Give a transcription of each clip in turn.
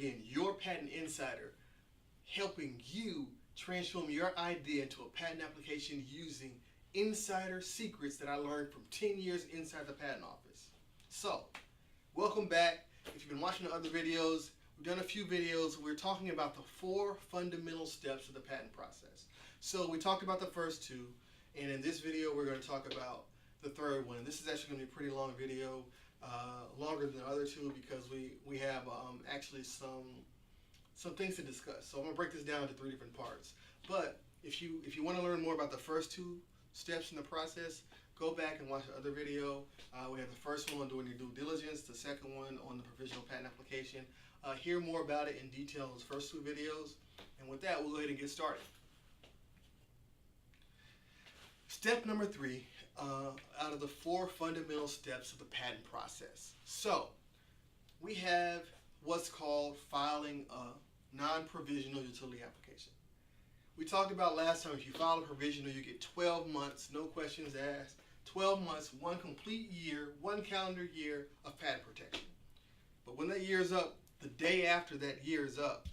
again, your patent insider, helping you transform your idea into a patent application using insider secrets that I learned from 10 years inside the patent office. So, welcome back. If you've been watching the other videos, we've done a few videos. We're talking about the 4 fundamental steps of the patent process. So we talked about the first 2, and in this video we're going to talk about the third one. This is actually going to be a pretty long video, longer than the other 2 because we have actually some things to discuss. So I'm going to break this down into 3 different parts. But if you want to learn more about the first 2 steps in the process, go back and watch the other video. We have the first one on doing your due diligence, the second one on the provisional patent application. Hear more about it in detail in those first 2 videos. And with that, we'll go ahead and get started. Step number 3 out of the 4 fundamental steps of the patent process. So we have what's called filing a non-provisional utility application. We talked about last time, if you file a provisional, you get 12 months, no questions asked, 12 months, 1 complete year, 1 calendar year of patent protection. But when that year is up, the day after that year is up,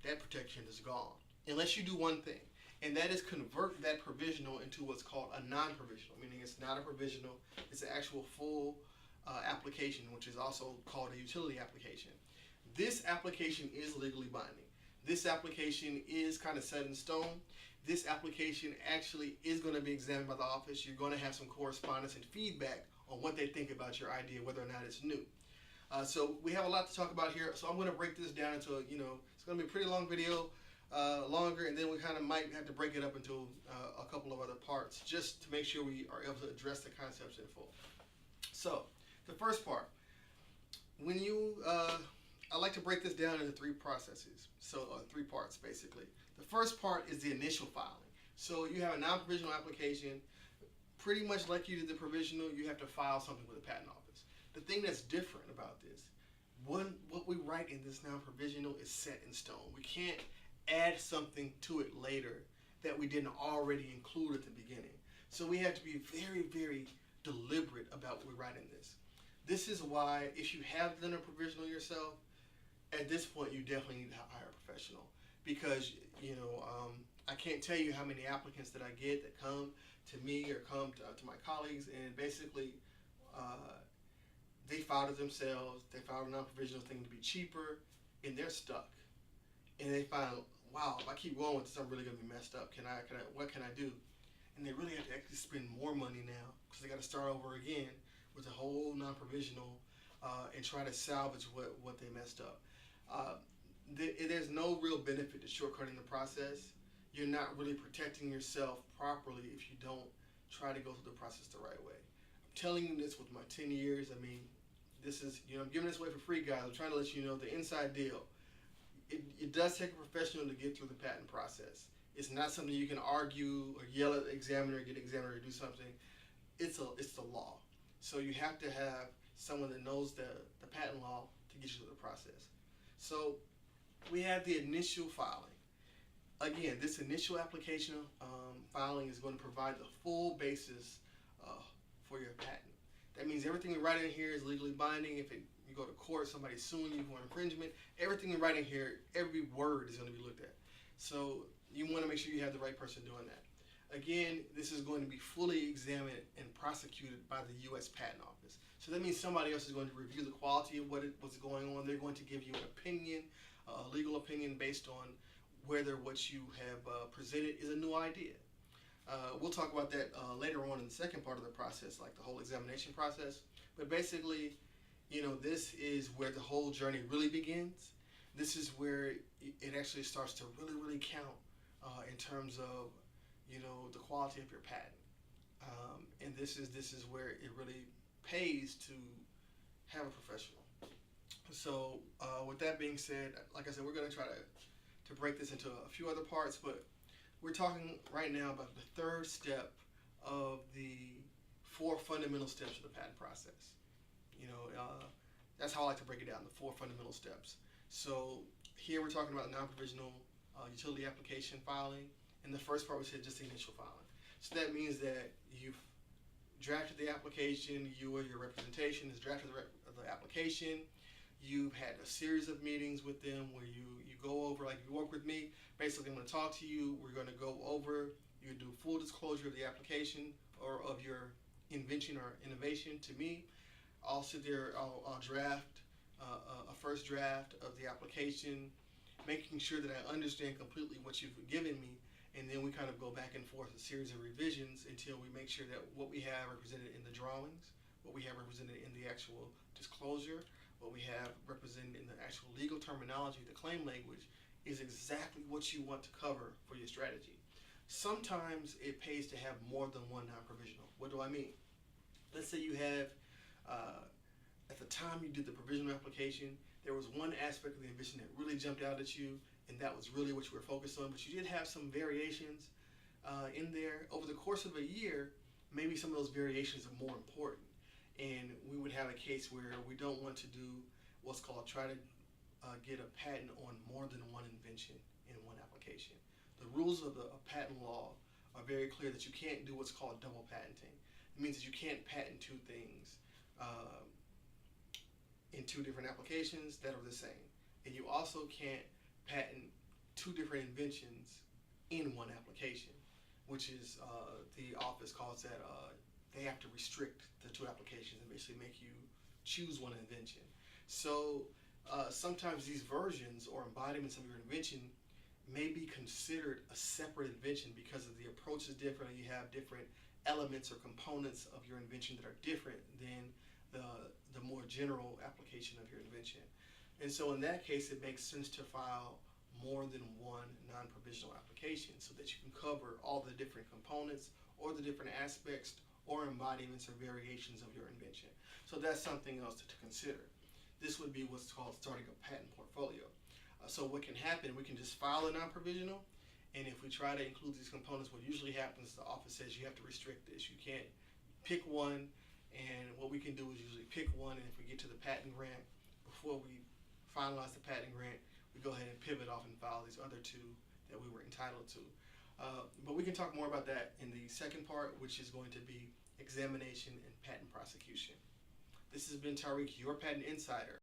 that protection is gone, unless you do one thing, and that is convert that provisional into what's called a non-provisional, meaning it's not a provisional, it's an actual full application, which is also called a utility application. This application is legally binding. This application is kind of set in stone. This application actually is going to be examined by the office. You're going to have some correspondence and feedback on what they think about your idea, whether or not it's new. So we have a lot to talk about here. So I'm going to break this down into, it's going to be a pretty long video, longer, and then we kind of might have to break it up into a couple of other parts just to make sure we are able to address the concepts in full. So the first part, when you I like to break this down into 3 processes, so 3 parts basically. The first part is the initial filing. So you have a non-provisional application, pretty much like you did the provisional, you have to file something with the patent office. The thing that's different about this, what we write in this non-provisional is set in stone. We can't add something to it later that we didn't already include at the beginning. So we have to be very, very deliberate about what we write in this. This is why, if you have done a provisional yourself, at this point you definitely need to hire a professional, because I can't tell you how many applicants that I get that come to me or come to my colleagues, and basically they filed it themselves. They filed a non-provisional thing to be cheaper, and they're stuck. And they find, wow, if I keep going with this, I'm really gonna be messed up. What can I do? And they really have to actually spend more money now because they got to start over again with a whole non-provisional and try to salvage what they messed up. There's no real benefit to shortcutting the process. You're not really protecting yourself properly if you don't try to go through the process the right way. I'm telling you this with my 10 years. I mean, this is, I'm giving this away for free, guys. I'm trying to let you know the inside deal. It does take a professional to get through the patent process. It's not something you can argue or yell at the examiner, get the examiner to do something. It's the law. So you have to have someone that knows the patent law to get you through the process. So we have the initial filing. Again, this initial application filing is going to provide the full basis for your patent. That means everything we write in here is legally binding. If you go to court, somebody's suing you for infringement, everything we write in here, every word is going to be looked at. So you want to make sure you have the right person doing that. Again, this is going to be fully examined and prosecuted by the U.S. Patent Office. So that means somebody else is going to review the quality of what's going on. They're going to give you an opinion, a legal opinion based on whether what you have presented is a new idea. We'll talk about that later on in the second part of the process, like the whole examination process. But basically, this is where the whole journey really begins. This is where it actually starts to really, really count in terms of the quality of your patent, and this is where it really pays to have a professional. So with that being said, like I said, we're going to try to break this into a few other parts, but we're talking right now about the third step of the 4 fundamental steps of the patent process. That's how I like to break it down, the 4 fundamental steps. So here we're talking about non-provisional utility application filing. And the first part was just the initial filing. So that means that you've drafted the application, you or your representation has drafted the application, You've had a series of meetings with them where you go over, like you work with me, basically I'm going to talk to you, we're going to go over, you do full disclosure of the application or of your invention or innovation to me. I'll sit there, I'll draft a first draft of the application, making sure that I understand completely what you've given me, and then we kind of go back and forth a series of revisions until we make sure that what we have represented in the drawings, what we have represented in the actual disclosure, what we have represented in the actual legal terminology, the claim language, is exactly what you want to cover for your strategy. Sometimes it pays to have more than one non-provisional. What do I mean? Let's say you have, at the time you did the provisional application, there was one aspect of the invention that really jumped out at you, and that was really what you were focused on, but you did have some variations in there. Over the course of a year, maybe some of those variations are more important. And we would have a case where we don't want to do what's called try to get a patent on more than one invention in one application. The rules of the patent law are very clear that you can't do what's called double patenting. It means that you can't patent two things in two different applications that are the same. And you also can't patent two different inventions in one application, which is the office calls that they have to restrict the two applications and basically make you choose one invention. So sometimes these versions or embodiments of your invention may be considered a separate invention because of the approach is different, and you have different elements or components of your invention that are different than the more general application of your invention. And so in that case, it makes sense to file more than one non-provisional application so that you can cover all the different components or the different aspects or embodiments or variations of your invention. So that's something else to consider. This would be what's called starting a patent portfolio. So what can happen, we can just file a non-provisional, and if we try to include these components, what usually happens, the office says you have to restrict this. You can't pick one, and what we can do is usually pick one, and if we get to the patent grant, before we finalize the patent grant, we go ahead and pivot off and file these other two that we were entitled to. But we can talk more about that in the second part, which is going to be examination and patent prosecution. This has been Tariq, your patent insider.